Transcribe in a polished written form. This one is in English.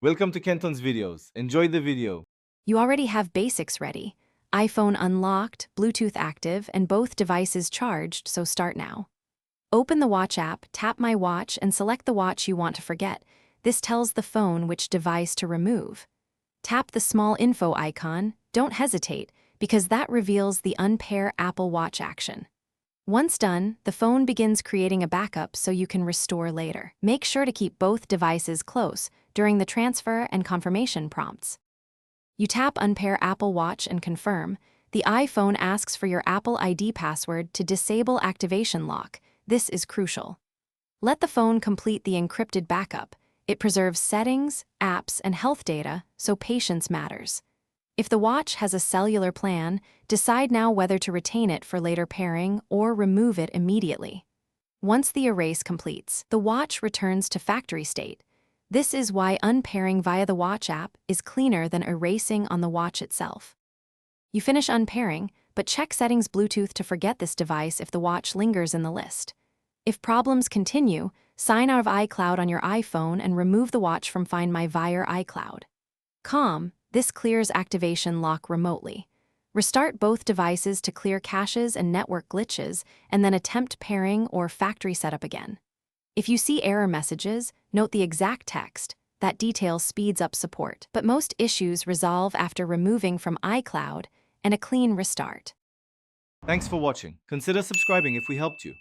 Welcome to Kenton's videos. Enjoy the video. You already have basics ready. iPhone unlocked, Bluetooth active, and both devices charged, so start now. Open the Watch app, tap My Watch, and select the watch you want to forget. This tells the phone which device to remove. Tap the small info icon, don't hesitate, because that reveals the Unpair Apple Watch action. Once done, the phone begins creating a backup so you can restore later. Make sure to keep both devices close during the transfer and confirmation prompts. You tap Unpair Apple Watch and confirm. The iPhone asks for your Apple ID password to disable activation lock. This is crucial. Let the phone complete the encrypted backup. It preserves settings, apps, and health data, so patience matters. If the watch has a cellular plan, decide now whether to retain it for later pairing or remove it immediately. Once the erase completes, the watch returns to factory state. This is why unpairing via the Watch app is cleaner than erasing on the watch itself. You finish unpairing, but check Settings Bluetooth to forget this device if the watch lingers in the list. If problems continue, sign out of iCloud on your iPhone and remove the watch from Find My via iCloud. This clears activation lock remotely. Restart both devices to clear caches and network glitches, and then attempt pairing or factory setup again. If you see error messages, note the exact text. That detail speeds up support. But most issues resolve after removing from iCloud and a clean restart. Thanks for watching. Consider subscribing if we helped you.